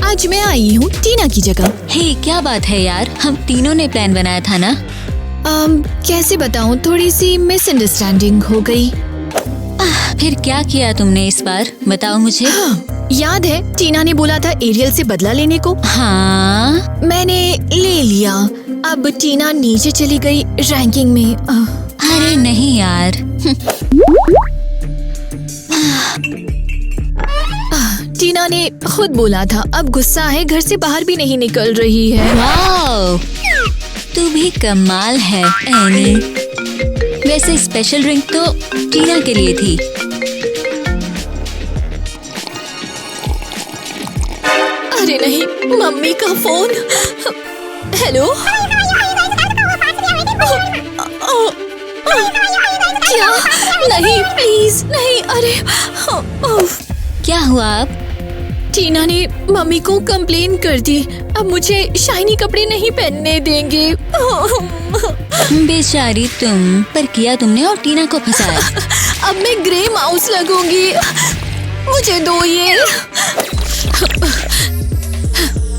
आज मैं आई हूँ टीना की जगह। हे, क्या बात है यार, हम तीनों ने प्लान बनाया था ना। कैसे बताऊँ, थोड़ी सी मिसअंडरस्टैंडिंग हो गई। फिर क्या किया तुमने इस बार, बताओ मुझे। याद है टीना ने बोला था एरियल से बदला लेने को? हाँ, मैंने ले लिया। अब टीना नीचे चली गई रैंकिंग में। अरे नहीं यार। टीना ने खुद बोला था, अब गुस्सा है, घर से बाहर भी नहीं निकल रही है। वाओ, तू भी कमाल है एनी। वैसे स्पेशल ड्रिंक तो टीना के लिए थी। अरे नहीं, मम्मी का फोन। हेलो, क्या? नहीं, प्लीज नहीं। अरे क्या हुआ अब? टीना ने मम्मी को कंप्लेन कर दी। अब मुझे शाइनी कपड़े नहीं पहनने देंगे। बेचारी तुम, पर किया तुमने और टीना को फंसाया। अब मैं ग्रे माउस लगूंगी। मुझे दो ये।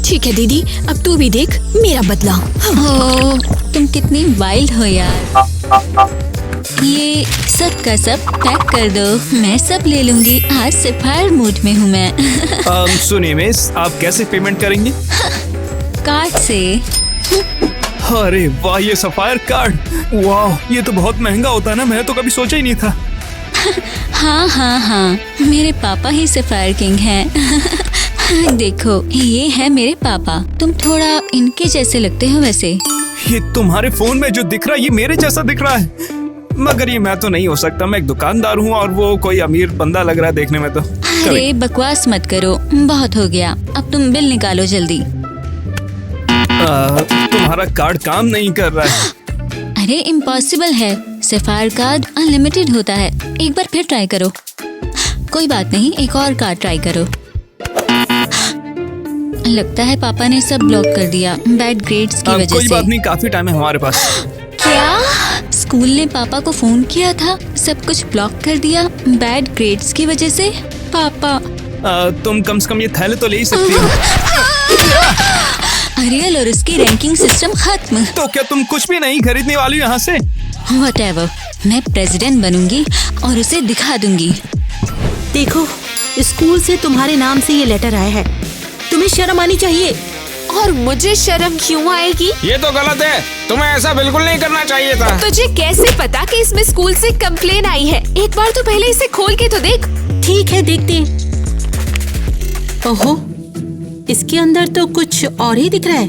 ठीक है दीदी, अब तू भी देख मेरा बदला। ओह, तुम कितनी वाइल्ड हो यार। ये सब का सब पैक कर दो, मैं सब ले लूंगी। आज सफायर मूड में हूँ मैं। सुनिए मिस, आप कैसे पेमेंट करेंगी? कार्ड से। अरे वाह, ये सफायर कार्ड, वाह, ये तो बहुत महंगा होता है ना, मैं तो कभी सोचा ही नहीं था। हाँ हाँ हाँ, मेरे पापा ही सफायर किंग हैं। देखो, ये है मेरे पापा। तुम थोड़ा इनके जैसे लगते हो वैसे। ये तुम्हारे फोन में जो दिख रहा है ये मेरे जैसा दिख रहा है, मगर ये मैं तो नहीं हो सकता। मैं एक दुकानदार हूँ और वो कोई अमीर बंदा लग रहा है देखने में तो। अरे बकवास मत करो, बहुत हो गया। अब तुम बिल निकालो जल्दी। तुम्हारा कार्ड काम नहीं कर रहा है। अरे इम्पॉसिबल है, सफायर कार्ड अनलिमिटेड होता है। एक बार फिर ट्राई करो। कोई बात नहीं, एक और कार्ड ट्राई करो। लगता है पापा ने सब ब्लॉक कर दिया बैड ग्रेड्स की वजह से। कोई बात नहीं, काफी टाइम है हमारे पास। क्या? स्कूल ने पापा को फोन किया था, सब कुछ ब्लॉक कर दिया बैड ग्रेड्स की वजह से। पापा, तुम कम से कम ये थैले तो ले ही सकती हो। अरियल और उसकी रैंकिंग सिस्टम खत्म। तो क्या तुम कुछ भी नहीं खरीदने वाली यहाँ से? Whatever, मैं प्रेसिडेंट बनूंगी और उसे दिखा दूंगी। देखो, स्कूल से तुम्हारे नाम से ये लेटर आया है, तुम्हें शर्म आनी चाहिए। और मुझे शर्म क्यों आएगी? ये तो गलत है, तुम्हें ऐसा बिल्कुल नहीं करना चाहिए था। तुझे कैसे पता कि इसमें स्कूल से कंप्लेन आई है? एक बार तो पहले इसे खोल के तो देख। ठीक है, देखते हैं। ओहो, इसके अंदर तो कुछ और ही दिख रहा है।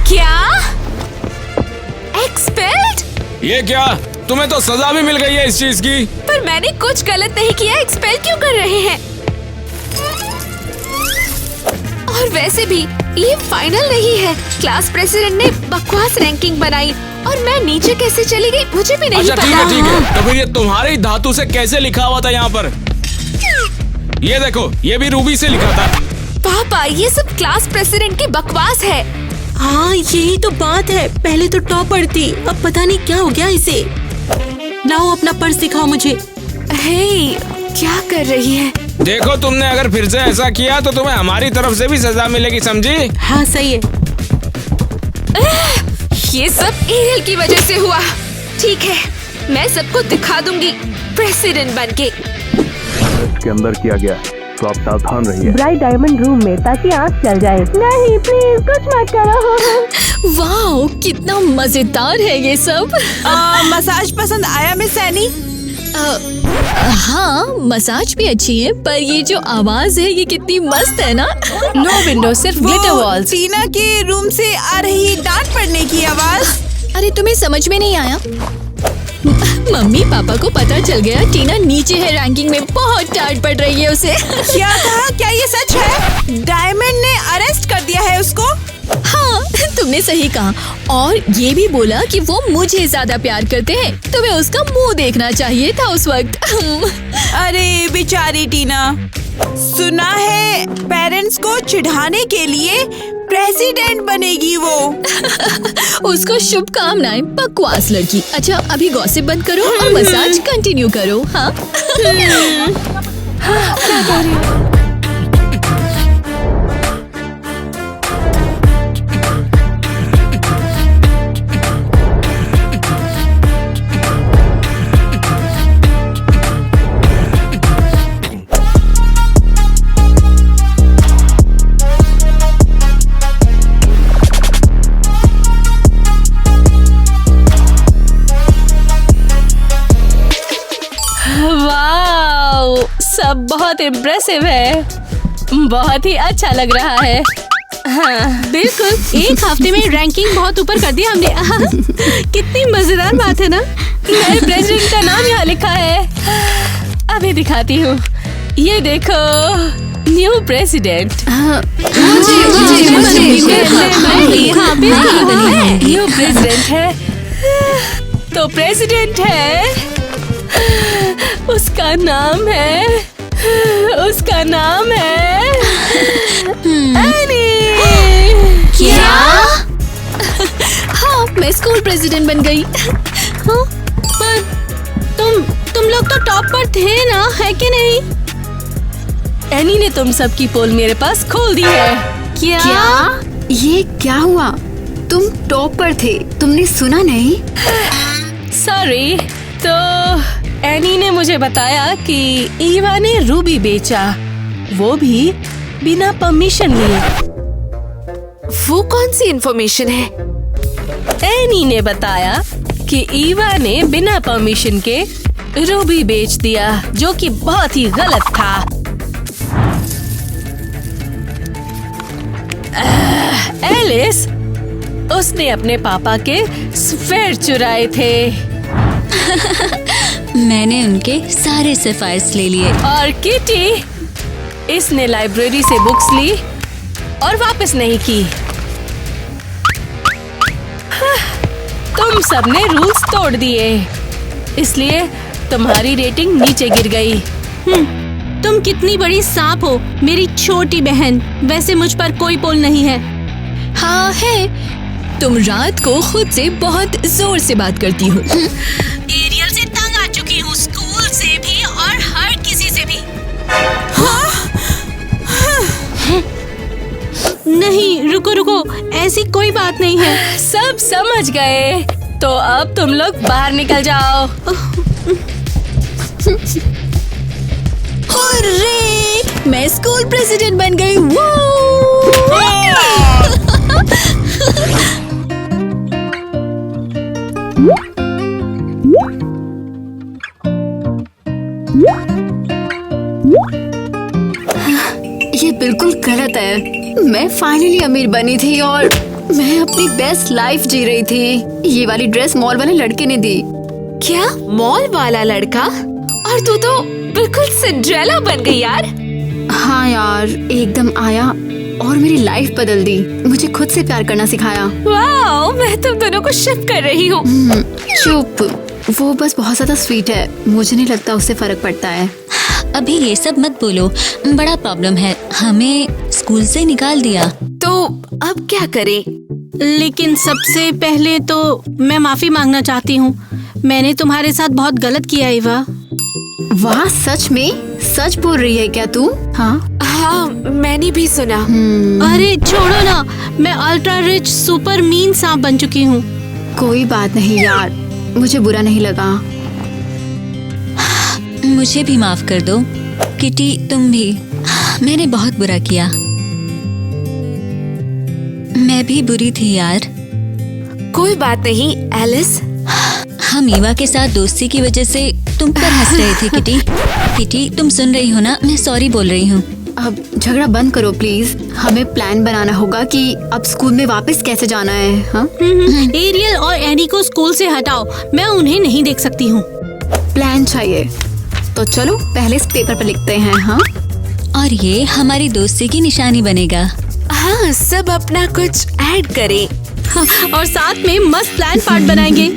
क्या? एक्सपेल्ड? ये क्या? तुम्हें तो सजा भी मिल गई है इस चीज की। पर मैंने कुछ गलत नहीं किया, एक्सपेल क्यों कर रहे हैं? और वैसे भी ये फाइनल नहीं है। क्लास प्रेसिडेंट ने बकवास रैंकिंग बनाई और मैं नीचे कैसे चली गई मुझे भी नहीं पता। ठीक है। तो फिर ये तुम्हारे धातु से कैसे लिखा हुआ था यहाँ पर? ये देखो, ये भी रूबी से लिखा था। पापा, ये सब क्लास प्रेसिडेंट की बकवास है। हाँ, यही तो बात है। पहले तो टॉपर थी, अब पता नहीं क्या हो गया इसे। लाओ दिखाओ अपना पर्स, दिखाओ मुझे। हे, क्या कर रही है? देखो, तुमने अगर फिर से ऐसा किया तो तुम्हें हमारी तरफ से भी सजा मिलेगी, समझी? हाँ सही है। ये सब एरियल की वजह से हुआ। ठीक है, मैं सबको दिखा दूंगी प्रेसिडेंट बनके। के अंदर किया गया, तो आप सावधान रहिए। ब्राइट डायमंड रूम में, ताकि आँख चल जाए। नहीं प्लीज कुछ मत करो। वाओ, कितना मजेदार है ये सब। मसाज पसंद आया मिस सैनी? हाँ, मसाज भी अच्छी है, पर ये जो आवाज है ये कितनी मस्त है ना। नो विंडो, सिर्फ ग्लिटर वॉल्स। टीना के रूम से आ रही डांट पड़ने की आवाज। अरे तुम्हें समझ में नहीं आया? मम्मी पापा को पता चल गया टीना नीचे है रैंकिंग में, बहुत डांट पड़ रही है उसे। क्या कहा? क्या ये सच है? डायमंड ने अरेस्ट कर दिया है उसको? हाँ, तुमने सही कहा, और ये भी बोला कि वो मुझे ज्यादा प्यार करते हैं। तुम्हें उसका मुंह देखना चाहिए था उस वक्त। अरे बेचारी टीना, सुना है पेरेंट्स को चिढ़ाने के लिए प्रेसिडेंट बनेगी वो। उसको शुभकामनाएं, बकवास लड़की। अच्छा, अभी गॉसिप बंद करो और मसाज कंटिन्यू करो। हाँ। सब बहुत इम्प्रेसिव है, बहुत ही अच्छा लग रहा है। हाँ, बिल्कुल, एक हफ्ते में रैंकिंग बहुत ऊपर कर दिया हमने। कितनी मजेदार बात है ना। मेरे प्रेसिडेंट का नाम यहाँ लिखा है। अभी दिखाती हूँ, ये देखो, न्यू प्रेसिडेंट। न्यू प्रेसिडेंट है तो प्रेसिडेंट है। उसका नाम है एनी। क्या? हाँ, मैं स्कूल प्रेसिडेंट बन गई। हाँ, पर तुम लोग तो टॉप पर थे ना, है कि नहीं? एनी ने तुम सबकी पोल मेरे पास खोल दी है। क्या? ये क्या हुआ? तुम टॉप पर थे, तुमने सुना नहीं? सॉरी, तो एनी ने मुझे बताया कि ईवा ने रूबी बेचा, वो भी बिना परमिशन लिए। वो कौन सी इंफॉर्मेशन है? एनी ने बताया कि ईवा ने बिना परमिशन के रूबी बेच दिया, जो कि बहुत ही गलत था। एलिस, उसने अपने पापा के सफेयर चुराए थे। मैंने उनके सारे सफायर्स ले लिए। और किटी, इसने लाइब्रेरी से बुक्स ली और वापस नहीं की। तुम सबने रूल्स तोड़ दिए, इसलिए तुम्हारी रेटिंग नीचे गिर गई। तुम कितनी बड़ी सांप हो, मेरी छोटी बहन। वैसे मुझ पर कोई पोल नहीं है। हाँ है, तुम रात को खुद से बहुत जोर से बात करती हो। एरियल से तंग आ चुकी हूँ, स्कूल से भी और हर किसी से भी। नहीं, रुको, ऐसी कोई बात नहीं है। सब समझ गए, तो अब तुम लोग बाहर निकल जाओ। अरे, मैं स्कूल प्रेसिडेंट बन गई। वो ये बिल्कुल गलत है। मैं फाइनली अमीर बनी थी और मैं अपनी बेस्ट लाइफ जी रही थी। ये वाली ड्रेस मॉल वाले लड़के ने दी। क्या? मॉल वाला लड़का? और तू तो बिल्कुल सिंड्रेला बन गई यार। हाँ यार, एकदम आया और मेरी लाइफ बदल दी। मुझे खुद से प्यार करना सिखाया। वाओ, मैं तुम दोनों को शिप कर रही हूँ। चुप, वो बस बहुत ज्यादा स्वीट है, मुझे नहीं लगता उससे फर्क पड़ता है। अभी ये सब मत बोलो, बड़ा प्रॉब्लम है। हमें स्कूल से निकाल दिया। तो अब क्या करें? लेकिन सबसे पहले तो मैं माफी मांगना चाहती हूँ। मैंने तुम्हारे साथ बहुत गलत किया ईवा। वाह, सच में सच बोल रही है क्या तू? हाँ हाँ, मैंने भी सुना। अरे छोड़ो ना, मैं अल्ट्रा रिच सुपर मीन सांप बन चुकी हूँ। कोई बात नहीं यार, मुझे बुरा नहीं लगा। मुझे भी माफ कर दो किटी, तुम भी। मैंने बहुत बुरा किया। मैं भी बुरी थी यार। कोई बात नहीं एलिस। हम ईवा के साथ दोस्ती की वजह से तुम पर हंस रहे थे किटी। किटी, तुम सुन रही हो ना? मैं सॉरी बोल रही हूँ। अब झगड़ा बंद करो प्लीज। हमें प्लान बनाना होगा कि अब स्कूल में वापस कैसे जाना है। हाँ? एरियल और एनी को स्कूल से हटाओ, मैं उन्हें नहीं देख सकती हूँ। प्लान चाहिए तो चलो पहले इस पेपर पर लिखते हैं। हाँ, और ये हमारी दोस्ती की निशानी बनेगा। हाँ, सब अपना कुछ ऐड करें। और साथ में मस्त प्लान पार्ट बनाएंगे।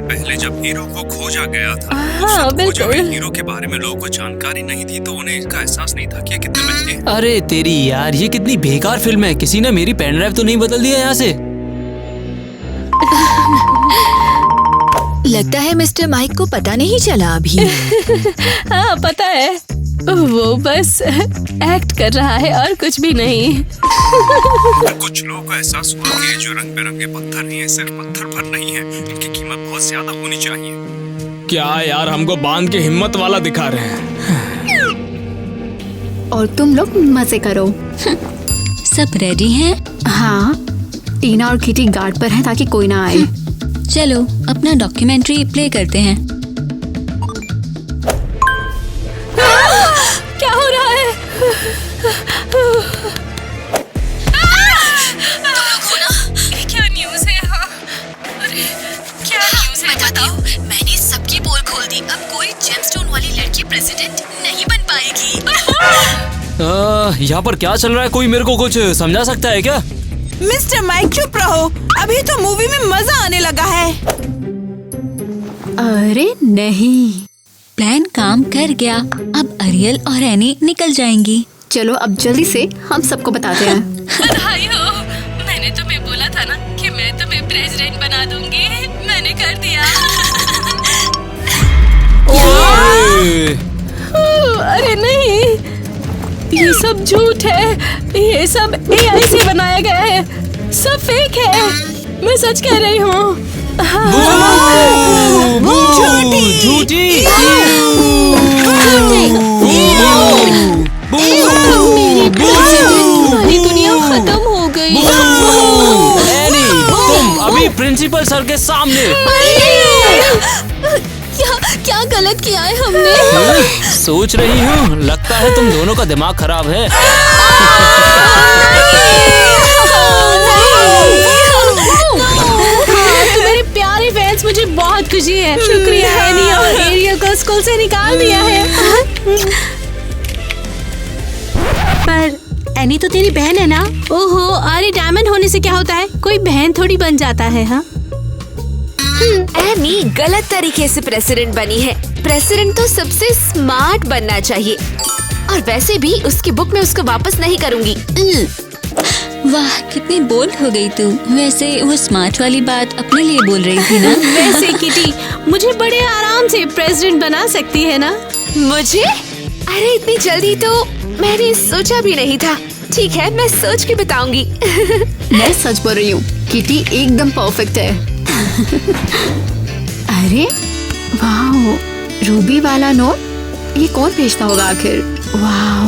पहले जब हीरो वो खोजा गया था, हाँ, बिल्कुल। हीरो के बारे में लोगों को जानकारी नहीं थी, तो उन्हें इसका एहसास नहीं था कि ये कितने महंगे। अरे तेरी यार, ये कितनी बेकार फिल्म है। किसी ने मेरी पेन ड्राइव तो नहीं बदल दिया यहाँ से? लगता है मिस्टर माइक को पता नहीं चला अभी। हाँ पता है, वो बस एक्ट कर रहा है और कुछ भी नहीं। कुछ लोगों को एहसास हुआ कि ये जो रंग बिरंगे पत्थर नहीं है, सिर्फ पत्थर भर नहीं है, इनकी कीमत बहुत ज्यादा होनी चाहिए। क्या यार, हमको बांध के हिम्मत वाला दिखा रहे हैं। और तुम लोग मजे करो। सब रेडी हैं? हाँ, टीना और किटी गार्ड पर हैं ताकि कोई ना आए। चलो अपना डॉक्यूमेंट्री प्ले करते हैं। क्या हो रहा है? क्या न्यूज़ है? हाँ, अरे क्या न्यूज़ है? बताओ। मैंने सबकी पोल खोल दी। अब कोई जेमस्टोन वाली लड़की प्रेसिडेंट नहीं बन पाएगी। यहाँ पर क्या चल रहा है? कोई मेरे को कुछ समझा सकता है क्या? मिस्टर माइक चुप रहो, अभी तो मूवी में मजा आने लगा है। अरे नहीं, प्लान काम कर गया। अब अरियल और एनी निकल जाएंगी। चलो अब जल्दी से हम सबको बताते हैं। बधाई हो, मैंने तुम्हें बोला था ना कि मैं तुम्हें प्रेसिडेंट बना दूंगी। मैंने कर दिया। अरे नहीं, ये सब झूठ है। ये सब AI से बनाया गया है। सब फेक है। मैं सच कह रही हूँ। झूठी। हमारी दुनिया खत्म हो गई। एनी, तुम अभी प्रिंसिपल सर के सामने। क्या गलत किया है हमने? सोच रही हूँ, लगता है तुम दोनों का दिमाग खराब है। तुम्हारे प्यारे फैंस, मुझे बहुत खुशी है। शुक्रिया एनी और एरियल को स्कूल से निकाल दिया है। पर एनी तो तेरी बहन है ना? ओहो, अरे डायमंड होने से क्या होता है? कोई बहन थोड़ी बन जाता है। हाँ, एनी गलत तरीके से प्रेसिडेंट बनी है। प्रेसिडेंट तो सबसे स्मार्ट बनना चाहिए। और वैसे भी उसकी बुक में उसको वापस नहीं करूंगी। वाह, कितनी बोल्ड हो गई तू। वैसे वो स्मार्ट वाली बात अपने लिए बोल रही थी ना? वैसे किटी मुझे बड़े आराम से प्रेसिडेंट बना सकती है ना? मुझे? अरे इतनी जल्दी तो मैंने सोचा भी नहीं था। ठीक है, मैं सोच के बताऊंगी। मैं सच बोल रही हूँ, किटी एकदम परफेक्ट है। अरे वाह, रूबी वाला नोट, ये कौन भेजता होगा आखिर? वाह,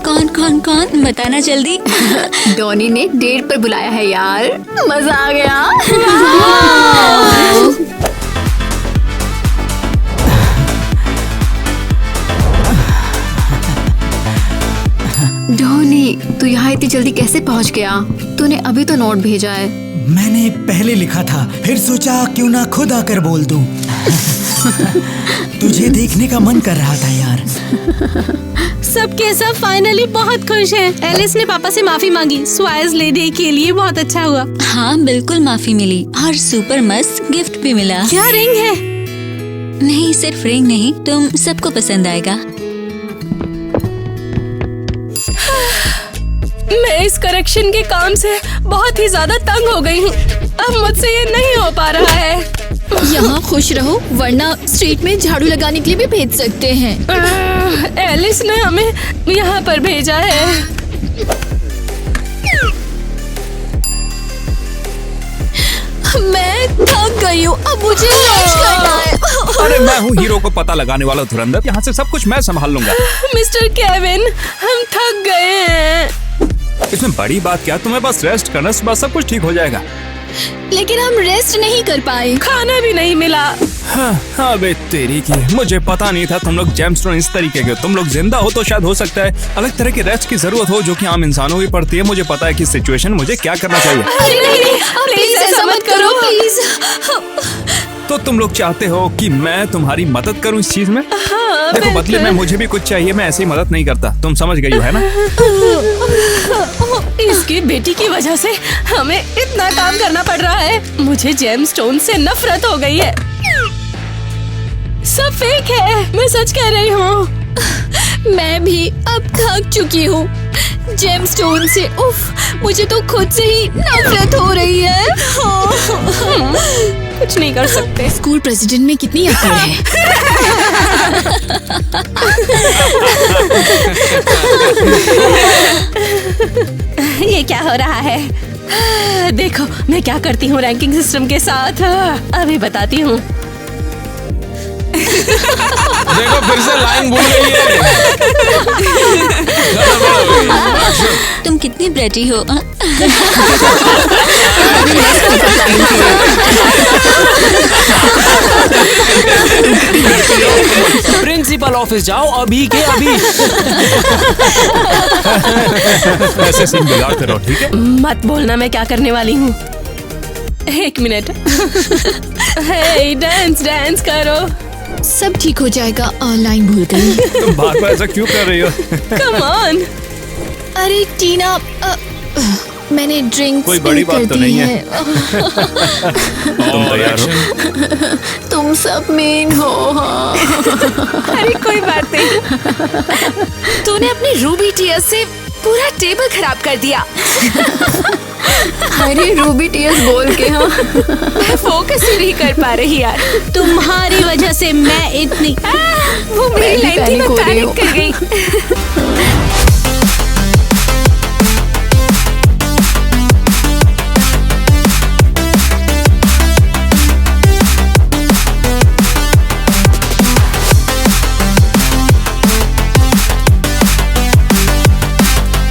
कौन कौन कौन बताना जल्दी। डॉनी ने डेट पर बुलाया है यार, मजा आ गया। डॉनी, तू यहाँ इतनी जल्दी कैसे पहुँच गया? तूने अभी तो नोट भेजा है। मैंने पहले लिखा था, फिर सोचा क्यों ना खुद आकर बोल दूं। तुझे देखने का मन कर रहा था यार। सबके सब फाइनली बहुत खुश हैं। एलिस ने पापा से माफी मांगी स्वाइज लेने के लिए, बहुत अच्छा हुआ। हाँ बिल्कुल माफी मिली और सुपर मस्त गिफ्ट भी मिला। क्या रिंग है? नहीं सिर्फ रिंग नहीं, तुम सबको पसंद आएगा। मैं इस करेक्शन के काम से बहुत ही ज्यादा तंग हो गई हूँ। अब मुझसे ये नहीं हो पा रहा है। यहाँ खुश रहो वरना स्ट्रीट में झाड़ू लगाने के लिए भी भेज सकते हैं। एलिस ने हमें यहाँ पर भेजा है। मैं थक गई हूँ, अब मुझे लंच करना है। अरे मैं हूँ हीरो को पता लगाने वाला धुरंधर, यहाँ से सब कुछ मैं संभाल लूंगा। मिस्टर केविन, हम थक गए हैं। इसमें बड़ी बात क्या, तुम्हें बस रेस्ट करना, बस सब कुछ ठीक हो जाएगा। लेकिन हम रेस्ट नहीं कर पाए, खाना भी नहीं मिला। हाँ बे तेरी की, मुझे पता नहीं था तुम लोग जेमस्टोन इस तरीके के। तुम लोग जिंदा हो तो शायद हो सकता है अलग तरह की रेस्ट की जरूरत हो जो कि आम इंसानों की पड़ती है। मुझे पता है कि सिचुएशन मुझे क्या करना चाहिए। प्लीज ऐसा मत करो प्लीज। तो तुम लोग चाहते हो कि मैं तुम्हारी मदद करूं इस चीज में? देखो बदले में मुझे भी कुछ चाहिए, मैं ऐसी मदद नहीं करता, तुम समझ गई हो है ना? इसकी बेटी की वजह से हमें इतना काम करना पड़ रहा है। मुझे जेमस्टोन से नफरत हो गई है। सब फेक है, मैं सच कह रही हूँ। मैं भी अब थक चुकी हूँ जेमस्टोन से। उफ, मुझे तो खुद से ही नफरत हो रही है। कुछ नहीं कर सकते। स्कूल प्रेसिडेंट में कितनी अकड़ है। ये क्या हो रहा है? देखो मैं क्या करती हूँ रैंकिंग सिस्टम के साथ, अभी बताती हूँ। देखो फिर से लाइन भूल गई है। तुम कितनी ब्रेटी हो। प्रिंसिपल ऑफिस जाओ अभी के अभी। ऐसे सीन बिगाड़ करो, ठीक है? मत बोलना मैं क्या करने वाली हूँ। एक मिनट। हे डांस डांस करो। सब ठीक हो जाएगा। लाइन भूल गई। तुम बार बार ऐसा क्यों कर रही हो? Come on. अरे टीना, मैंने ड्रिंक कोई बड़ी बात तो नहीं है। तुम तैयार हो? तुम सब मेन हो। अरे कोई बात नहीं। तूने अपनी रूबी टीयर्स से पूरा टेबल खराब कर दिया। अरे रूबी टीयर्स बोल के हाँ। मैं फोकस ही नहीं कर पा रही यार। तुम्हारी वजह से मैं इतनी वो मेरी लाइन थी, मैं पैनिक कर गई।